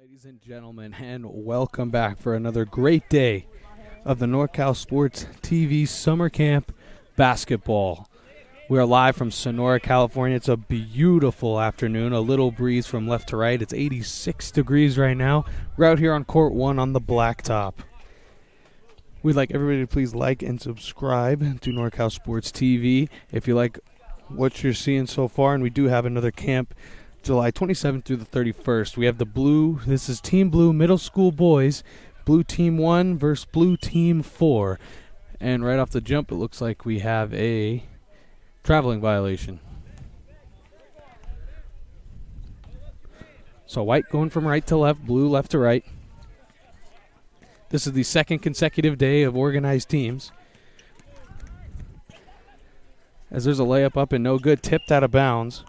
Ladies and gentlemen, and welcome back for another great day of the NorCal Sports TV Summer Camp Basketball. We are live from Sonora, California. It's a beautiful afternoon, a little breeze from left to right. It's 86 degrees right now. We're out here on Court 1 on the blacktop. We'd like everybody to please like and subscribe to NorCal Sports TV if you like what you're seeing so far, and we do have another camp July 27th through the 31st. We have the blue, this is Team Blue Middle School Boys, Blue Team 1 versus Blue Team 4. And right off the jump, it looks like we have a traveling violation. So white going from right to left, blue left to right. This is the second consecutive day of organized teams. As there's a layup up and no good, tipped out of bounds.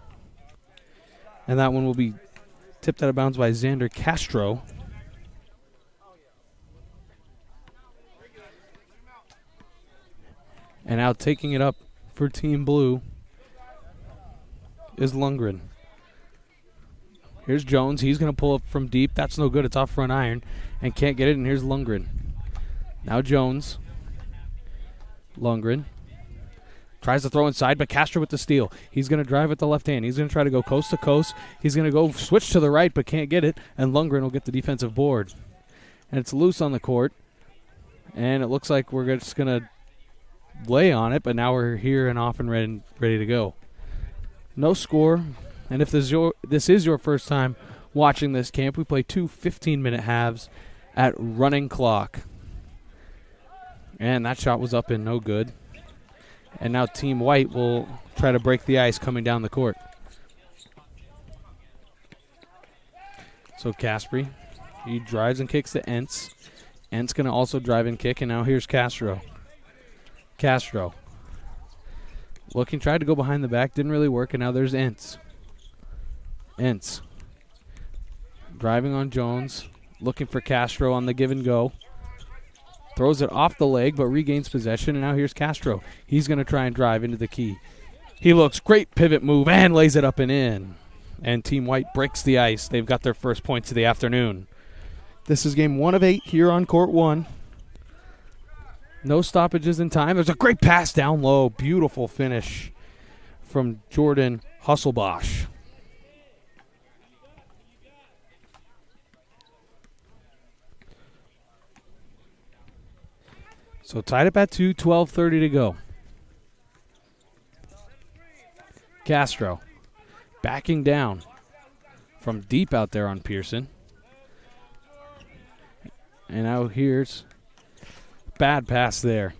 And that one will be tipped out of bounds by Xander Castro. And now taking it up for Team Blue is Lundgren. Here's Jones. He's going to pull up from deep. That's no good. It's off front iron and can't get it. And here's Lundgren. Now Jones. Lundgren. Tries to throw inside, but Castro with the steal. He's going to drive with the left hand. He's going to try to go coast to coast. He's going to go switch to the right, but can't get it. And Lundgren will get the defensive board. And it's loose on the court. And it looks like we're just going to lay on it, but now we're here and off and ready to go. No score. And if this is your first time watching this camp, we play two 15-minute halves at running clock. And that shot was up and no good. And now Team White will try to break the ice coming down the court. So Caspery, he drives and kicks to Entz. Entz going to also drive and kick, and now here's Castro. Castro. Looking, tried to go behind the back, didn't really work, and now there's Entz. Entz. Driving on Jones, looking for Castro on the give and go. Throws it off the leg, but regains possession, and now here's Castro. He's going to try and drive into the key. He looks great pivot move and lays it up and in. And Team White breaks the ice. They've got their first points of the afternoon. This is game 1 of 8 here on Court 1. No stoppages in time. There's a great pass down low. Beautiful finish from Jordan Husselbosch. So tied up at 2, 12:30 to go. Castro backing down from deep out there on Pearson. And now here's bad pass there.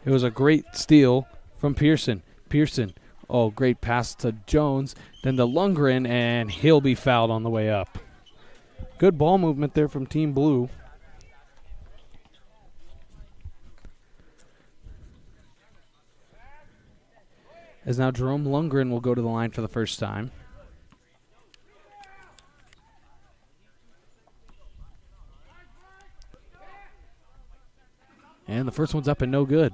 It was a great steal from Pearson. Pearson, oh, great pass to Jones. Then to Lundgren, and he'll be fouled on the way up. Good ball movement there from Team Blue. As now Jerome Lundgren will go to the line for the first time. And the first one's up and no good.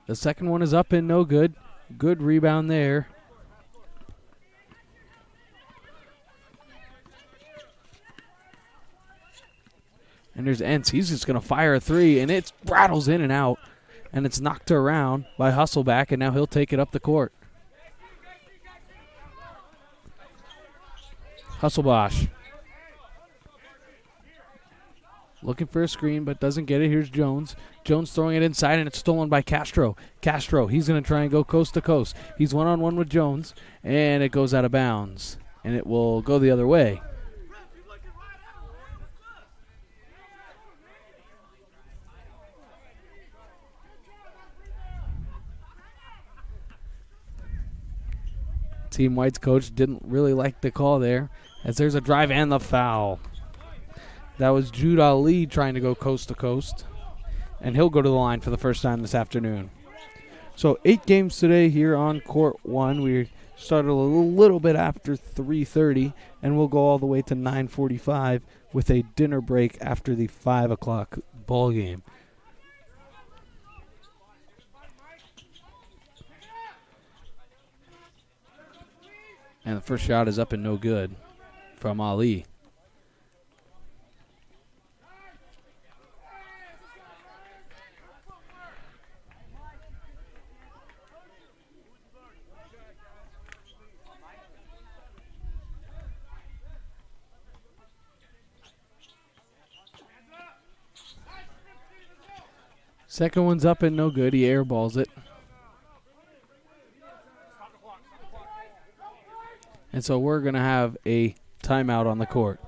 The second one is up and no good. Good rebound there. And there's Entz. He's just going to fire a three, and it rattles in and out. And it's knocked around by Husselback, and now he'll take it up the court. Husselbosch. Looking for a screen, but doesn't get it. Here's Jones. Jones throwing it inside, and it's stolen by Castro. Castro, he's going to try and go coast to coast. He's one-on-one with Jones, and it goes out of bounds. And it will go the other way. Team White's coach didn't really like the call there, as there's a drive and the foul. That was Jude Ali trying to go coast to coast, and he'll go to the line for the first time this afternoon. So 8 games today here on Court 1. We started a little bit after 3:30, and we'll go all the way to 9:45 with a dinner break after the 5 o'clock ball game. And the first shot is up and no good from Ali. Second one's up and no good. He airballs it. And so we're going to have a timeout on the court.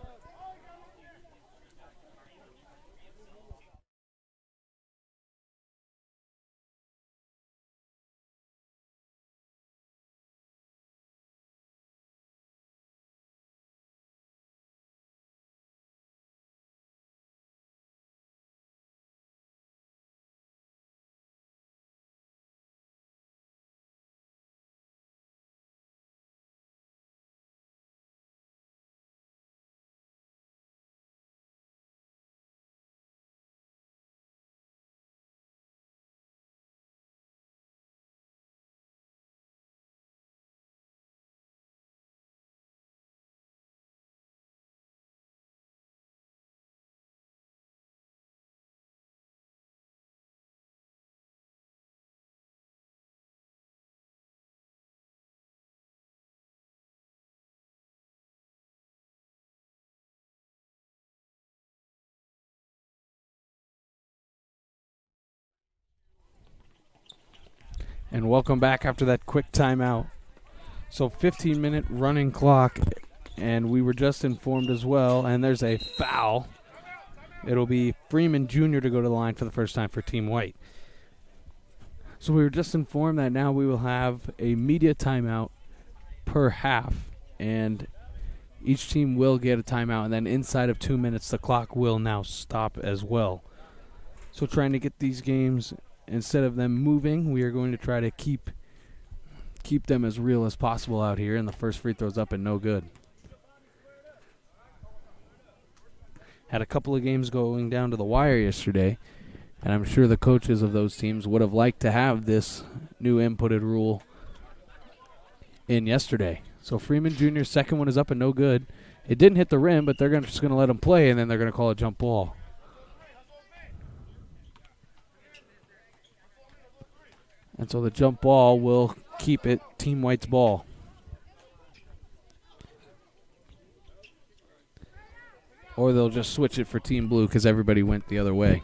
And welcome back after that quick timeout. So 15-minute running clock, and we were just informed as well, and there's a foul. It'll be Freeman Jr. to go to the line for the first time for Team White. So we were just informed that now we will have a media timeout per half, and each team will get a timeout, and then inside of 2 minutes the clock will now stop as well. So trying to get these games, instead of them moving, we are going to try to keep them as real as possible out here, and the first free throw's up and no good. Had a couple of games going down to the wire yesterday, and I'm sure the coaches of those teams would have liked to have this new inputted rule in yesterday. So Freeman Jr.'s second one is up and no good. It didn't hit the rim, but they're just going to let him play, and then they're going to call a jump ball. And so the jump ball will keep it Team White's ball. Or they'll just switch it for Team Blue because everybody went the other way.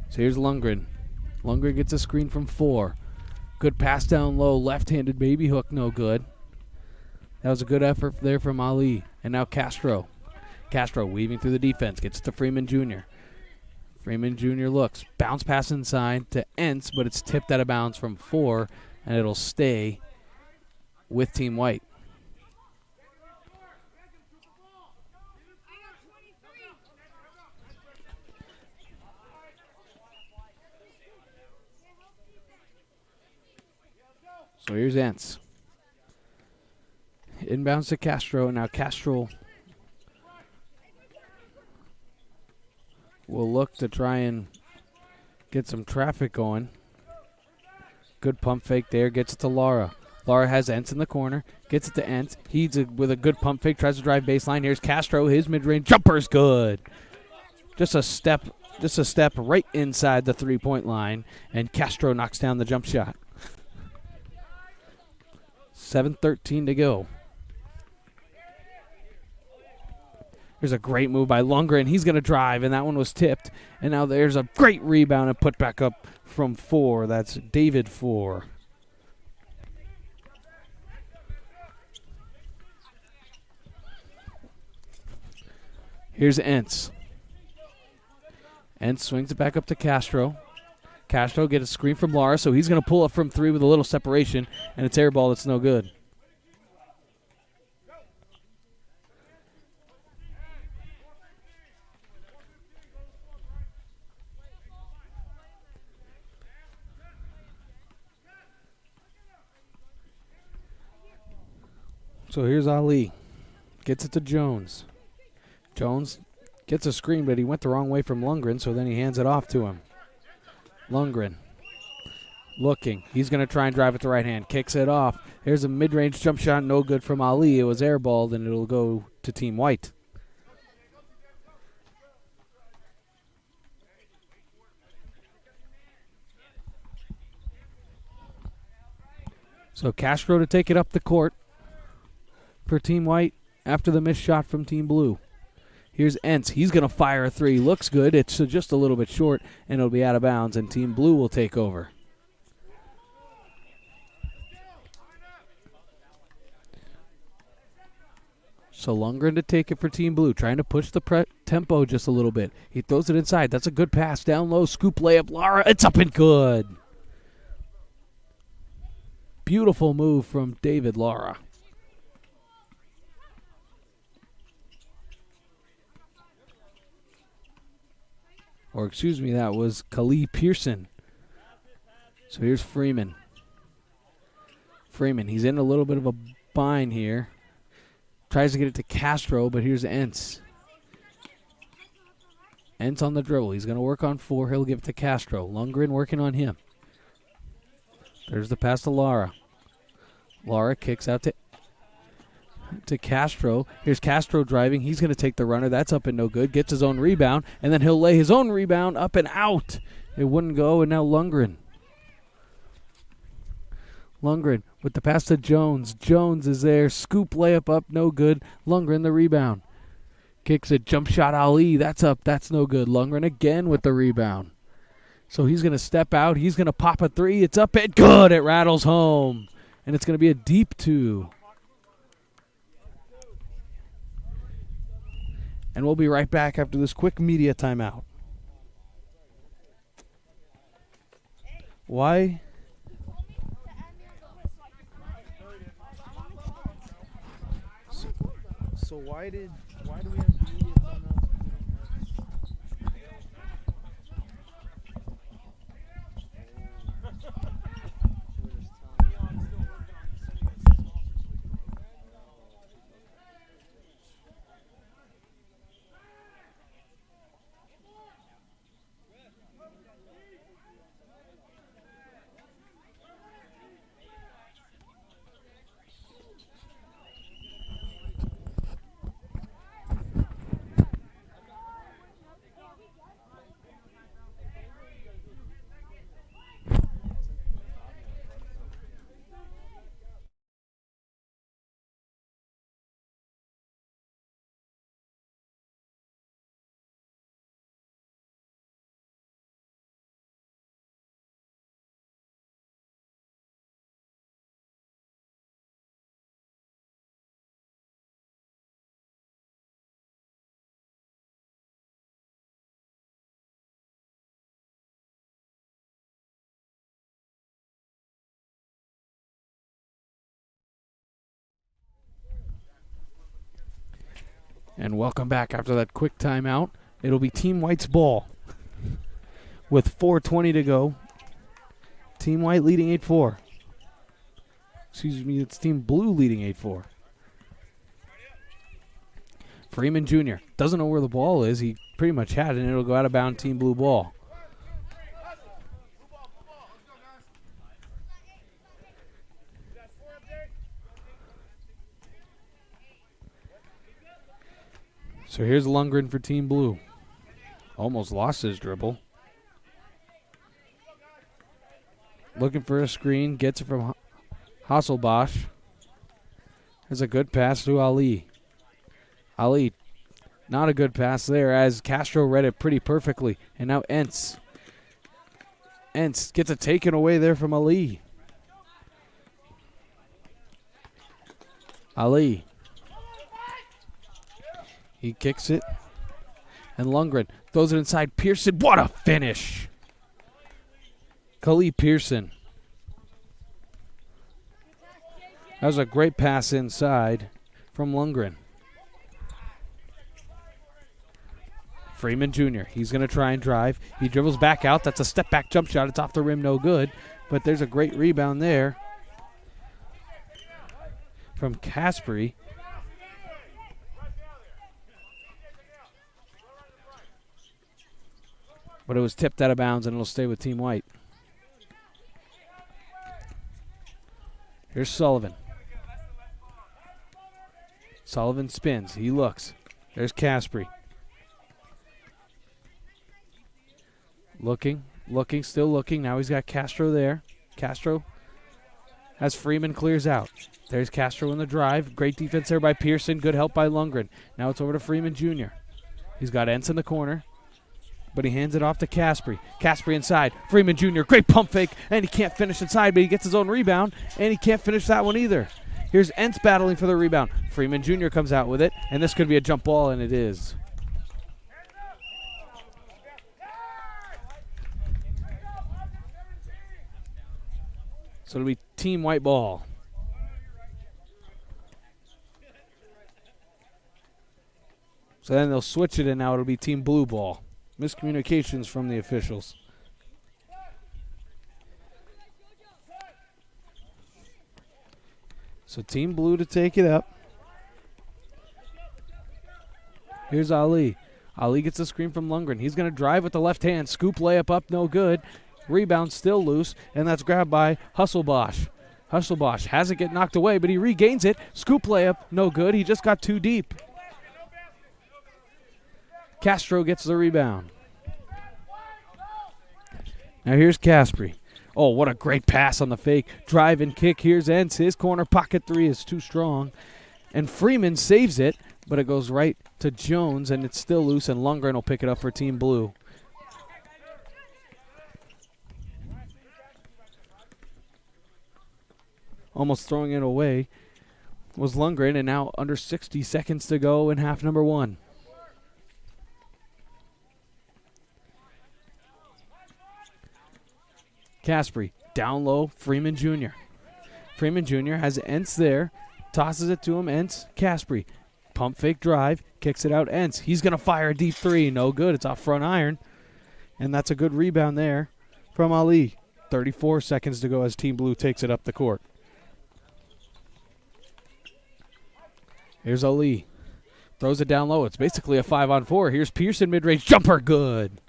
So here's Lundgren. Lundgren gets a screen from 4. Good pass down low, left-handed baby hook, no good. That was a good effort there from Ali. And now Castro. Castro weaving through the defense, gets it to Freeman Jr. Freeman Jr. looks, bounce pass inside to Entz, but it's tipped out of bounds from 4, and it'll stay with Team White. So here's Entz. Inbounds to Castro, and now Castro will look to try and get some traffic going. Good pump fake there, gets it to Lara. Lara has Entz in the corner, gets it to Entz. He's with a good pump fake, tries to drive baseline. Here's Castro, his mid-range jumper's good. Just a step right inside the three-point line, and Castro knocks down the jump shot. 7:13 to go. Here's a great move by Lundgren. He's going to drive, and that one was tipped. And now there's a great rebound and put back up from 4. That's David 4. Here's Entz. Entz swings it back up to Castro. Castro gets a screen from Lara, so he's going to pull up from 3 with a little separation, and it's air ball that's no good. So here's Ali. Gets it to Jones. Jones gets a screen, but he went the wrong way from Lundgren, so then he hands it off to him. Lundgren looking. He's going to try and drive it to right hand. Kicks it off. Here's a mid-range jump shot, no good from Ali. It was airballed, and it'll go to Team White. So Castro to take it up the court for Team White after the missed shot from Team Blue. Here's Entz. He's going to fire a three. Looks good. It's just a little bit short, and it'll be out of bounds, and Team Blue will take over. So Lundgren to take it for Team Blue, trying to push the tempo just a little bit. He throws it inside. That's a good pass. Down low, scoop layup. Lara, it's up and good. Beautiful move from David Lara. Or excuse me, that was Khalil Pearson. So here's Freeman. Freeman, he's in a little bit of a bind here. Tries to get it to Castro, but here's Entz. Entz on the dribble. He's going to work on 4. He'll give it to Castro. Lundgren working on him. There's the pass to Lara. Lara kicks out to Castro. Here's Castro driving. He's going to take the runner. That's up and no good. Gets his own rebound, and then he'll lay his own rebound up and out. It wouldn't go, and now Lundgren. Lundgren with the pass to Jones. Jones is there. Scoop layup up, no good. Lundgren the rebound. Kicks it. Jump shot Ali. That's up. That's no good. Lundgren again with the rebound. So he's going to step out. He's going to pop a three. It's up and good. It rattles home. And it's going to be a deep 2. And we'll be right back after this quick media timeout. Why? So why do we have media timeouts? And welcome back after that quick timeout. It'll be Team White's ball with 4:20 to go. Team White leading 8-4. Excuse me, it's Team Blue leading 8-4. Freeman Jr. doesn't know where the ball is. He pretty much had it, and it'll go out of bounds, Team Blue ball. So here's Lundgren for Team Blue. Almost lost his dribble. Looking for a screen. Gets it from Hasselbosch. There's a good pass to Ali. Ali, not a good pass there as Castro read it pretty perfectly. And now Entz. Entz gets it taken away there from Ali. Ali. He kicks it. And Lundgren throws it inside Pearson. What a finish! Khalil Pearson. That was a great pass inside from Lundgren. Freeman Jr. He's going to try and drive. He dribbles back out. That's a step-back jump shot. It's off the rim, no good. But there's a great rebound there from Caspery. But it was tipped out of bounds, and it'll stay with Team White. Here's Sullivan. Sullivan spins. He looks. There's Caspery. Looking, still looking. Now he's got Castro there. Castro as Freeman clears out. There's Castro in the drive. Great defense there by Pearson. Good help by Lundgren. Now it's over to Freeman Jr. He's got Entz in the corner, but he hands it off to Caspery. Caspery inside. Freeman Jr. Great pump fake, and he can't finish inside, but he gets his own rebound, and he can't finish that one either. Here's Entz battling for the rebound. Freeman Jr. comes out with it, and this could be a jump ball, and it is. So it'll be Team White ball. So then they'll switch it, and now it'll be Team Blue ball. Miscommunications from the officials. So Team Blue to take it up. Here's Ali. Ali gets a screen from Lundgren. He's going to drive with the left hand. Scoop layup up, no good. Rebound still loose, and that's grabbed by Hasselbosch. Hasselbosch has it get knocked away, but he regains it. Scoop layup, no good. He just got too deep. Castro gets the rebound. Now here's Caspery. Oh, what a great pass on the fake. Drive and kick. Here's Entz. His corner pocket three is too strong. And Freeman saves it, but it goes right to Jones, and it's still loose, and Lundgren will pick it up for Team Blue. Almost throwing it away was Lundgren, and now under 60 seconds to go in half number one. Caspery, down low, Freeman Jr. Freeman Jr. has Entz there, tosses it to him, Entz, Caspery. Pump fake drive, kicks it out, Entz. He's going to fire a deep three, no good, it's off front iron. And that's a good rebound there from Ali. 34 seconds to go as Team Blue takes it up the court. Here's Ali. Throws it down low. It's basically a 5-on-4. Here's Pearson, mid-range jumper, good.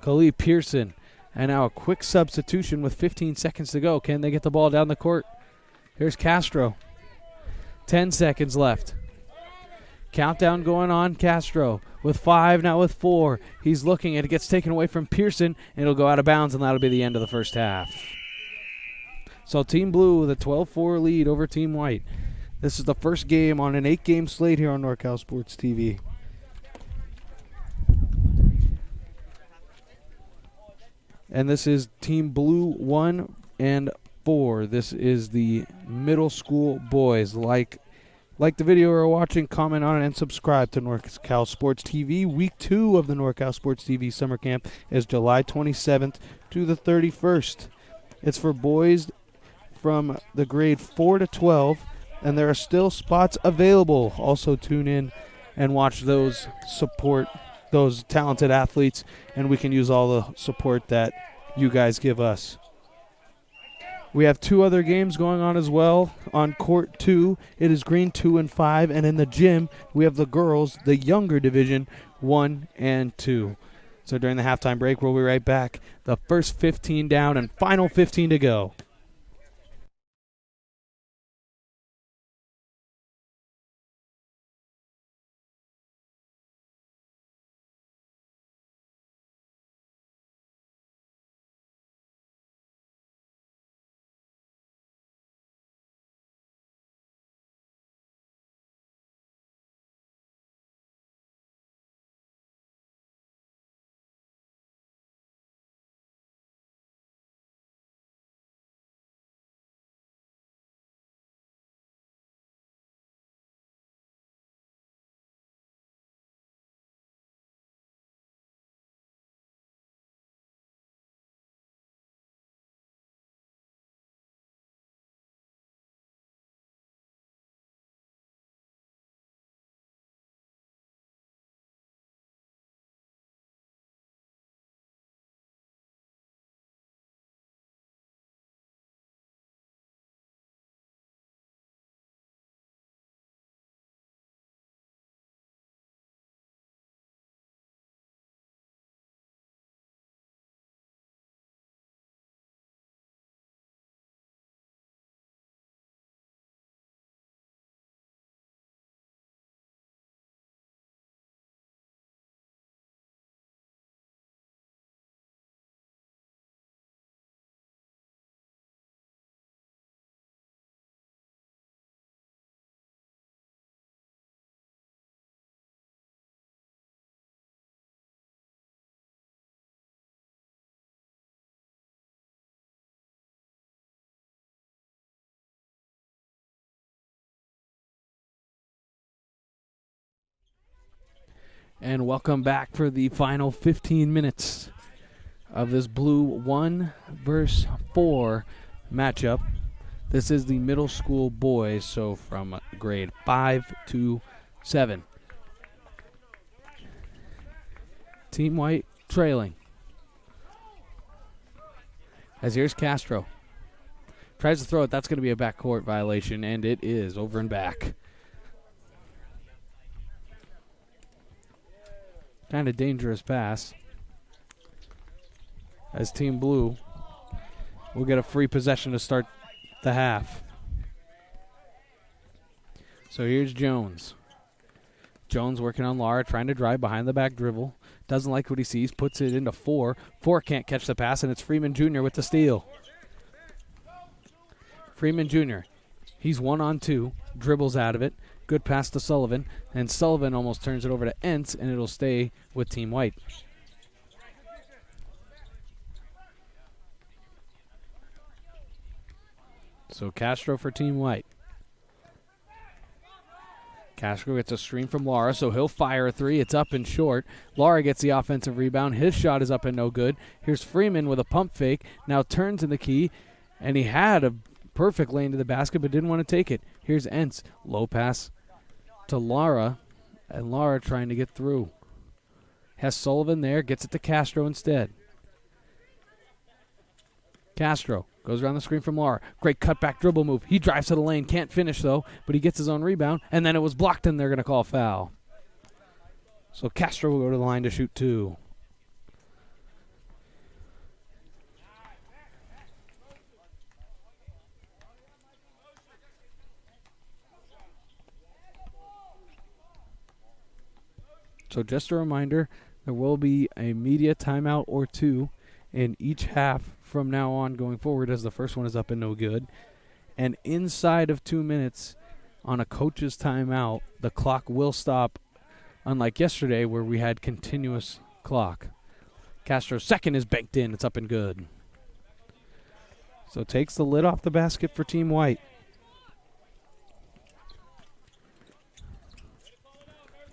Khalid Pearson. And now a quick substitution with 15 seconds to go. Can they get the ball down the court? Here's Castro. 10 seconds left. Countdown going on. Castro with 5, now with 4. He's looking, and it gets taken away from Pearson, and it'll go out of bounds, and that'll be the end of the first half. So Team Blue with a 12-4 lead over Team White. This is the first game on an 8-game slate here on NorCal Sports TV. And this is Team Blue 1 and 4. This is the middle school boys. Like the video we're watching, comment on it, and subscribe to NorCal Sports TV. Week 2 of the NorCal Sports TV Summer Camp is July 27th to the 31st. It's for boys from the grade 4 to 12, and there are still spots available. Also tune in and watch those support those talented athletes, and we can use all the support that you guys give us. We have 2 other games going on as well. On court 2, it is green 2 and 5, and in the gym, we have the girls, the younger division, 1 and 2. So during the halftime break, we'll be right back. The first 15 down and final 15 to go. And welcome back for the final 15 minutes of this blue 1 versus 4 matchup. This is the middle school boys, so from grade 5 to 7. Team White trailing. As here's Castro. Tries to throw it. That's going to be a backcourt violation, and it is over and back. Kind of dangerous pass. As Team Blue will get a free possession to start the half. So here's Jones. Jones working on Lara, trying to drive behind the back dribble. Doesn't like what he sees, puts it into 4. 4 can't catch the pass, and it's Freeman Jr. with the steal. Freeman Jr., he's 1-on-2, dribbles out of it. Good pass to Sullivan, and Sullivan almost turns it over to Entz, and it'll stay with Team White. So Castro for Team White. Castro gets a screen from Lara, so he'll fire a 3. It's up and short. Lara gets the offensive rebound. His shot is up and no good. Here's Freeman with a pump fake. Now turns in the key, and he had a perfect lane to the basket but didn't want to take it. Here's Entz. Low pass to Lara, and Lara trying to get through. Has Sullivan there, gets it to Castro instead. Castro goes around the screen from Lara. Great cutback dribble move. He drives to the lane, can't finish though, but he gets his own rebound, and then it was blocked, and they're going to call foul. So Castro will go to the line to shoot 2. So just a reminder, there will be a media timeout or 2 in each half from now on going forward, as the first one is up and no good. And inside of 2 minutes on a coach's timeout, the clock will stop, unlike yesterday where we had continuous clock. Castro's second is banked in. It's up and good. So takes the lid off the basket for Team White.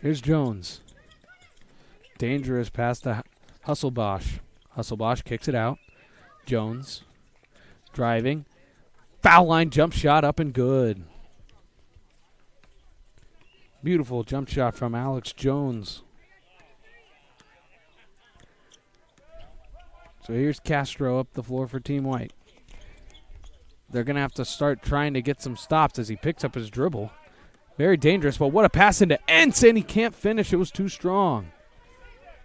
Here's Jones. Dangerous pass to Hasselbosch. Hasselbosch kicks it out. Jones driving. Foul line jump shot up and good. Beautiful jump shot from Alex Jones. So here's Castro up the floor for Team White. They're going to have to start trying to get some stops as he picks up his dribble. Very dangerous, but what a pass into Entz, and he can't finish. It was too strong.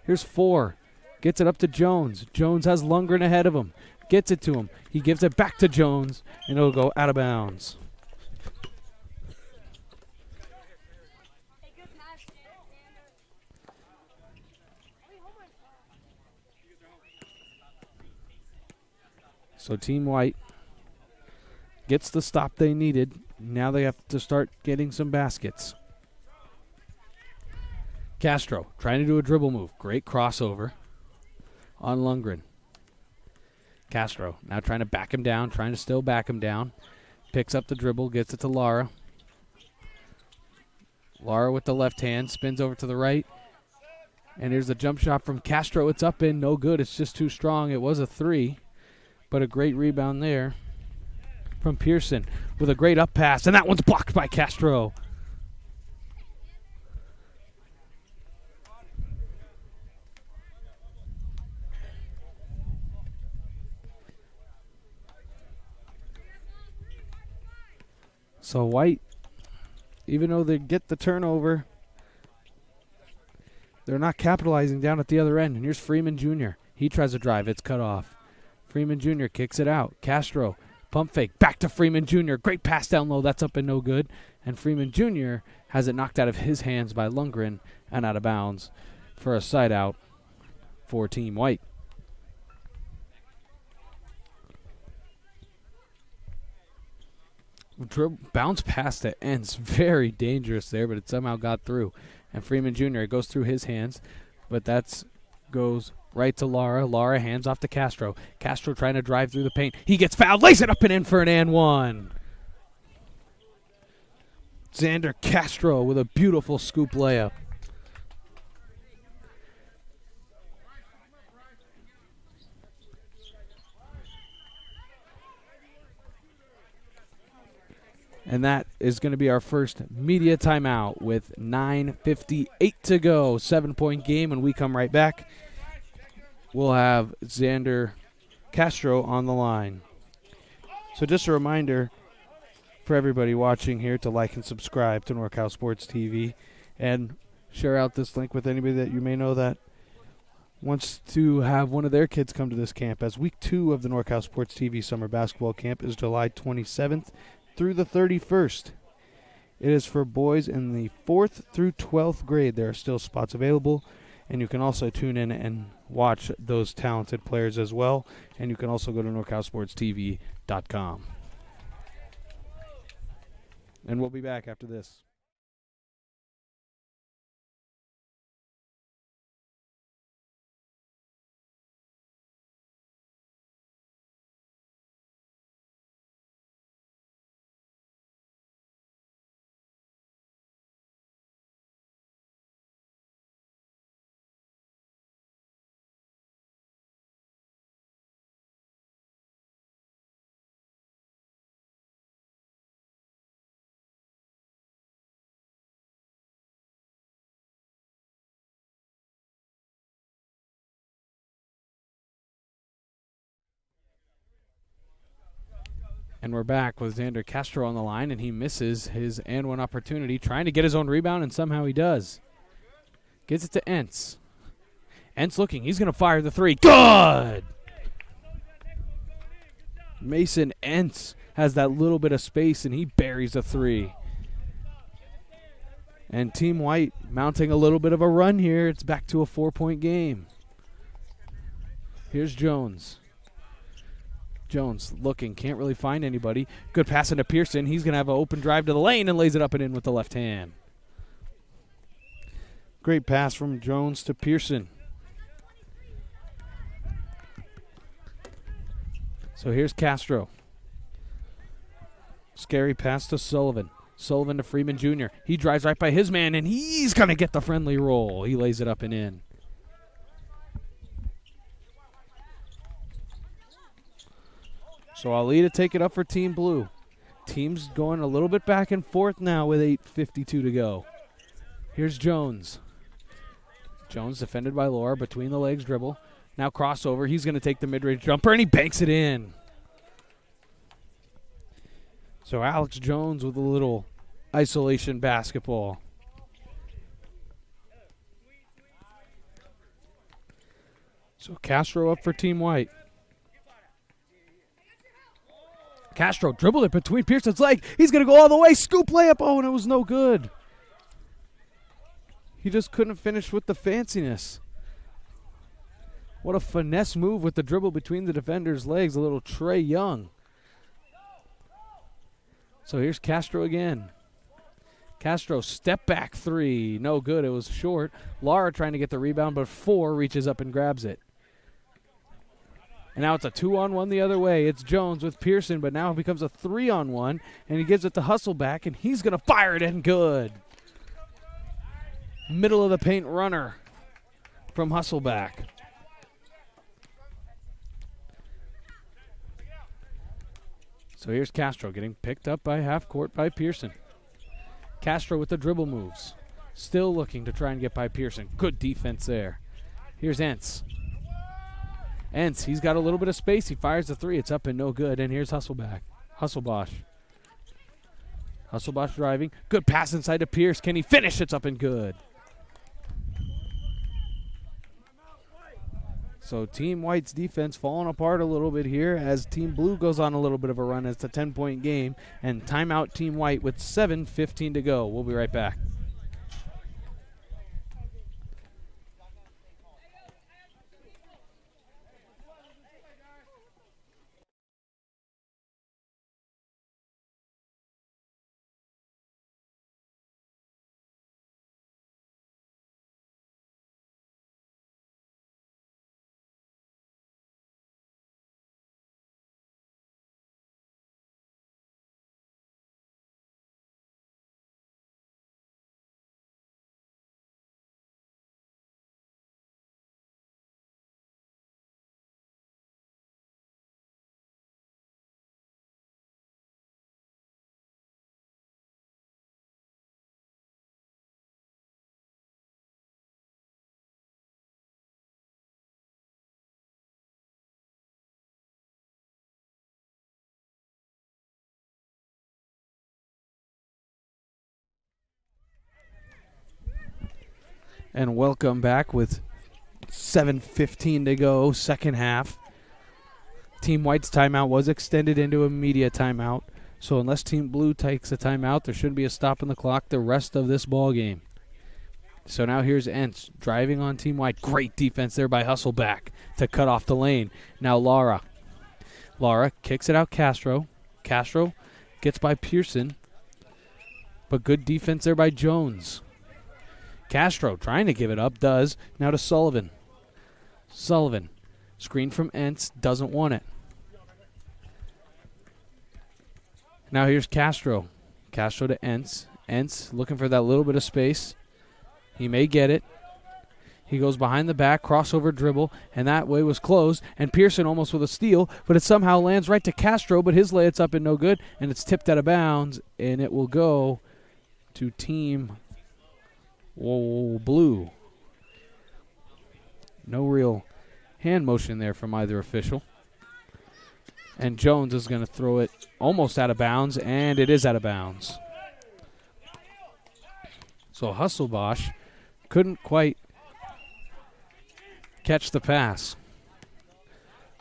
Here's 4. Gets it up to Jones. Jones has Lundgren ahead of him. Gets it to him. He gives it back to Jones, and it'll go out of bounds. So Team White gets the stop they needed. Now they have to start getting some baskets. Castro trying to do a dribble move. Great crossover on Lundgren. Castro now trying to back him down, trying to still back him down. Picks up the dribble, gets it to Lara. Lara with the left hand, spins over to the right. And here's the jump shot from Castro. It's up in, no good. It's just too strong. It was a 3, but a great rebound there from Pearson with a great up pass. And that one's blocked by Castro. So White, even though they get the turnover, they're not capitalizing down at the other end. And here's Freeman Jr. He tries to drive. It's cut off. Freeman Jr. kicks it out. Castro, pump fake. Back to Freeman Jr. Great pass down low. That's up and no good. And Freeman Jr. has it knocked out of his hands by Lundgren and out of bounds for a side out for Team White. Bounce pass to Entz. Very dangerous there, but it somehow got through. And Freeman Jr. goes through his hands, but that goes right to Lara. Lara hands off to Castro. Castro trying to drive through the paint. He gets fouled, lays it up and in for an and one. Xander Castro with a beautiful scoop layup. And that is going to be our first media timeout with 9:58 to go. 7-point game. When we come right back, we'll have Xander Castro on the line. So just a reminder for everybody watching here to like and subscribe to NorCal Sports TV and share out this link with anybody that you may know that wants to have one of their kids come to this camp, as week 2 of the NorCal Sports TV Summer Basketball Camp is July 27th through the 31st. It is for boys in the 4th through 12th grade. There are still spots available, and you can also tune in and watch those talented players as well, and you can also go to NorCalSportsTV.com. And we'll be back after this. And we're back with Xander Castro on the line, and he misses his and one opportunity, trying to get his own rebound, and somehow he does. Gets it to Entz. Entz looking. He's going to fire the three. Good! Mason Entz has that little bit of space, and he buries a three. And Team White mounting a little bit of a run here. It's back to a 4-point game. Here's Jones. Jones looking, can't really find anybody. Good pass into Pearson. He's going to have an open drive to the lane and lays it up and in with the left hand. Great pass from Jones to Pearson. So here's Castro. Scary pass to Sullivan. Sullivan to Freeman Jr. He drives right by his man, and he's going to get the friendly roll. He lays it up and in. So Ali to take it up for Team Blue. Team's going a little bit back and forth now with 8:52 to go. Here's Jones. Jones defended by Laura, between the legs dribble. Now crossover. He's going to take the mid-range jumper, and he banks it in. So Alex Jones with a little isolation basketball. So Castro up for Team White. Castro dribbled it between Pearson's leg. He's going to go all the way. Scoop layup. Oh, and it was no good. He just couldn't finish with the fanciness. What a finesse move with the dribble between the defender's legs. A little Trey Young. So here's Castro again. Castro step back three. No good. It was short. Lara trying to get the rebound, but 4 reaches up and grabs it. And now it's a 2-on-1 the other way. It's Jones with Pearson, but now it becomes a 3-on-1, and he gives it to Hustleback, and he's going to fire it in good. Middle of the paint runner from Hustleback. So here's Castro getting picked up by half court by Pearson. Castro with the dribble moves. Still looking to try and get by Pearson. Good defense there. Here's Entz. Entz, he's got a little bit of space. He fires the three. It's up and no good. And here's Hustleback. Hustlebosh. Hustlebosh driving. Good pass inside to Pierce. Can he finish? It's up and good. So Team White's defense falling apart a little bit here as Team Blue goes on a little bit of a run. It's a 10-point game. And timeout Team White with 7:15 to go. We'll be right back. And welcome back with 7:15 to go, second half. Team White's timeout was extended into a media timeout. So unless Team Blue takes a timeout, there shouldn't be a stop on the clock the rest of this ball game. So now here's Entz driving on Team White. Great defense there by Hasselback to cut off the lane. Now Lara. Lara kicks it out Castro. Castro gets by Pearson. But good defense there by Jones. Castro trying to give it up, does. Now to Sullivan. Sullivan. Screen from Entz, doesn't want it. Now here's Castro. Castro to Entz. Entz looking for that little bit of space. He may get it. He goes behind the back, crossover dribble, and that way was closed. And Pearson almost with a steal, but it somehow lands right to Castro, but his layup's up and no good, and it's tipped out of bounds, and it will go to Team Blue. No real hand motion there from either official. And Jones is going to throw it almost out of bounds, and it is out of bounds. So Hasselbosch couldn't quite catch the pass.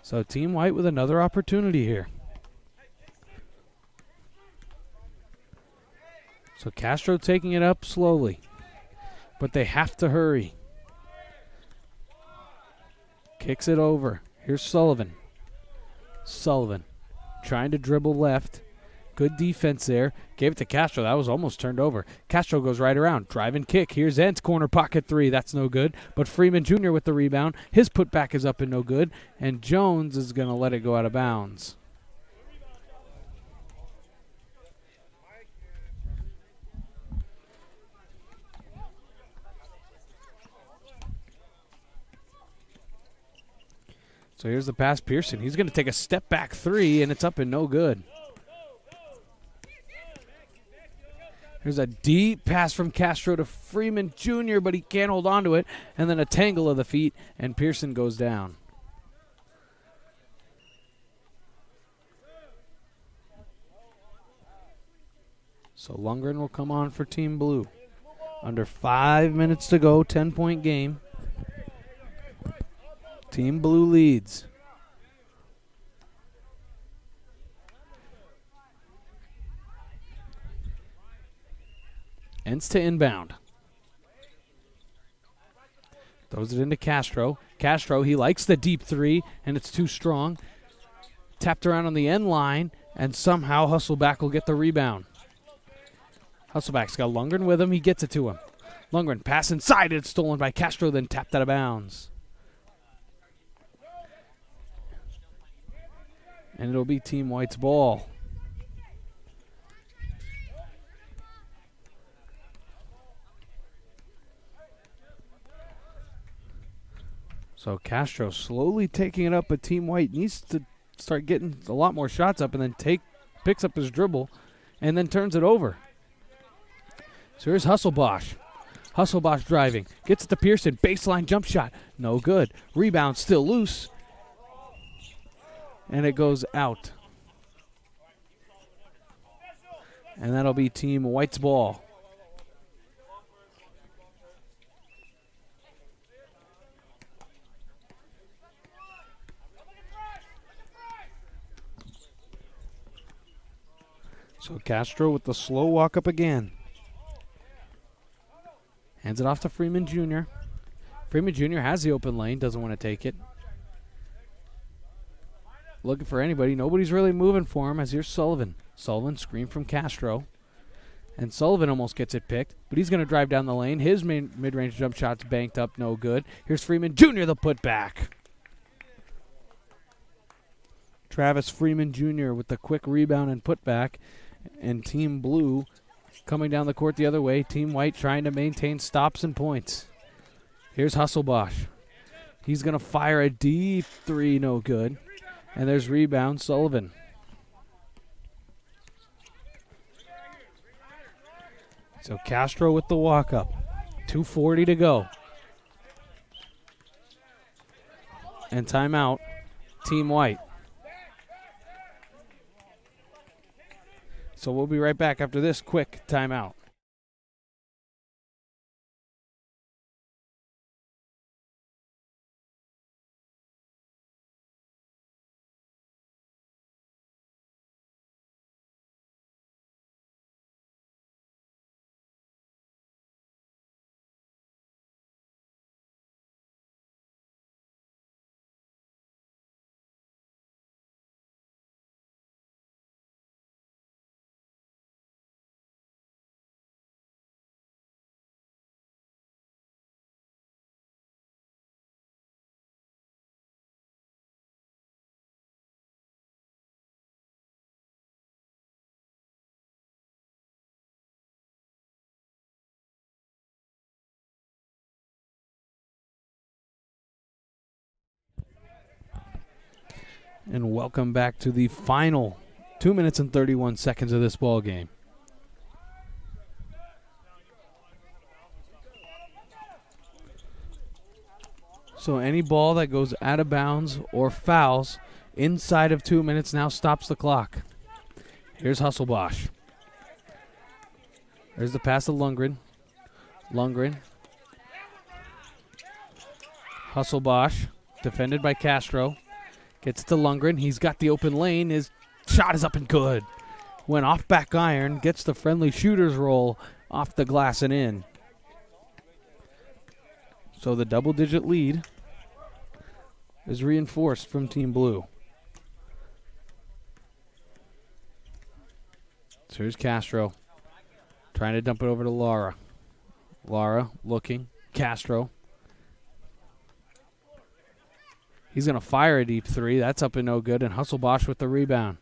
So Team White with another opportunity here. So Castro taking it up slowly, but they have to hurry. Kicks it over. Here's Sullivan. Sullivan trying to dribble left. Good defense there. Gave it to Castro. That was almost turned over. Castro goes right around. Drive and kick. Here's Entz. Corner pocket three. That's no good. But Freeman Jr. with the rebound. His putback is up and no good. And Jones is going to let it go out of bounds. So here's the pass, Pearson. He's going to take a step back three, and it's up and no good. Here's a deep pass from Castro to Freeman Jr., but he can't hold on to it. And then a tangle of the feet, and Pearson goes down. So Lundgren will come on for Team Blue. Under 5 minutes to go, 10-point game. Team Blue leads. Entz to inbound. Throws it into Castro. Castro, he likes the deep three, and it's too strong. Tapped around on the end line, and somehow Hasselback will get the rebound. Hasselback's got Lundgren with him. He gets it to him. Lundgren pass inside. It's stolen by Castro, then tapped out of bounds. And it'll be Team White's ball. So Castro slowly taking it up, but Team White needs to start getting a lot more shots up and then picks up his dribble and then turns it over. So here's Hasselbosch. Hasselbosch driving. Gets it to Pearson. Baseline jump shot. No good. Rebound still loose. And it goes out. And that'll be Team White's ball. So Castro with the slow walk up again. Hands it off to Freeman Jr. Freeman Jr. has the open lane, doesn't want to take it. Looking for anybody. Nobody's really moving for him as here's Sullivan. Sullivan screen from Castro. And Sullivan almost gets it picked, but he's going to drive down the lane. His mid-range jump shot's banked up, no good. Here's Freeman Jr., the putback. Travis Freeman Jr. with the quick rebound and putback. And Team Blue coming down the court the other way. Team White trying to maintain stops and points. Here's Hasselbosch. He's going to fire a deep three, no good. And there's rebound, Sullivan. So Castro with the walk-up. 2:40 to go. And timeout, Team White. So we'll be right back after this quick timeout. And welcome back to the final 2 minutes and 31 seconds of this ball game. So any ball that goes out of bounds or fouls inside of 2 minutes now stops the clock. Here's Hasselbosch. There's the pass to Lundgren. Lundgren. Hasselbosch, defended by Castro. Gets it to Lundgren. He's got the open lane. His shot is up and good. Went off back iron. Gets the friendly shooter's roll off the glass and in. So the double-digit lead is reinforced from Team Blue. So here's Castro. Trying to dump it over to Lara. Lara looking. Castro. He's going to fire a deep three. That's up and no good. And Hasselbosch with the rebound.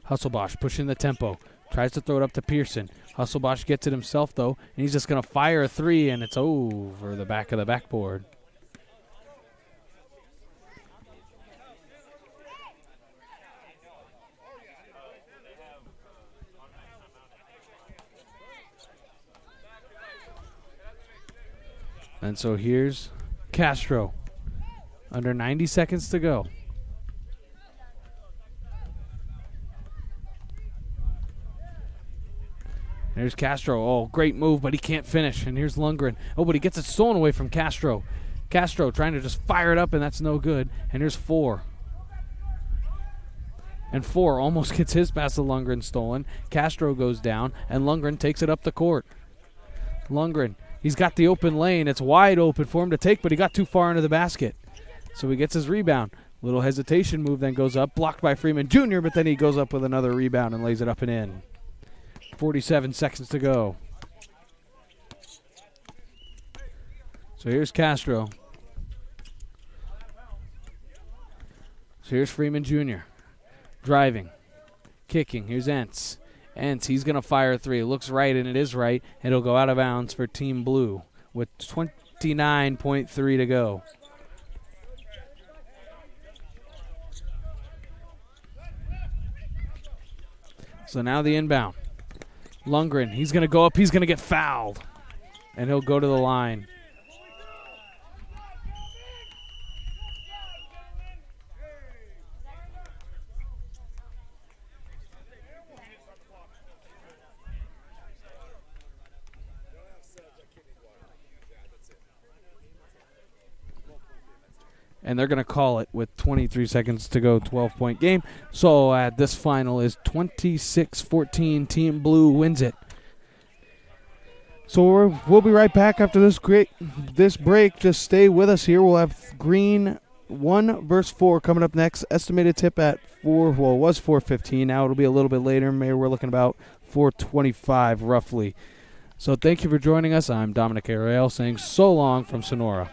Hasselbosch pushing the tempo. Tries to throw it up to Pearson. Hasselbosch gets it himself, though. And he's just going to fire a three, and it's over the back of the backboard. And so here's Castro. Under 90 seconds to go. There's Castro. Oh, great move, but he can't finish. And here's Lundgren. Oh, but he gets it stolen away from Castro. Castro trying to just fire it up, and that's no good. And here's Four. And Four almost gets his pass to Lundgren stolen. Castro goes down, and Lundgren takes it up the court. Lundgren, he's got the open lane. It's wide open for him to take, but he got too far into the basket. So he gets his rebound. Little hesitation move, then goes up. Blocked by Freeman Jr., but then he goes up with another rebound and lays it up and in. 47 seconds to go. So here's Castro. So here's Freeman Jr. Driving. Kicking. Here's Entz. Entz, he's going to fire a three. It looks right, and it is right. It'll go out of bounds for Team Blue with 29.3 to go. So now the inbound. Lundgren, he's going to go up. He's going to get fouled. And he'll go to the line. And they're going to call it with 23 seconds to go, 12-point game. So this final is 26-14. Team Blue wins it. So we'll be right back after this break. Just stay with us here. We'll have Green 1 versus 4 coming up next. Estimated tip at 4. Well, it was 4:15. Now it'll be a little bit later. Maybe we're looking about 4:25 roughly. So thank you for joining us. I'm Dominic Ariel saying so long from Sonora.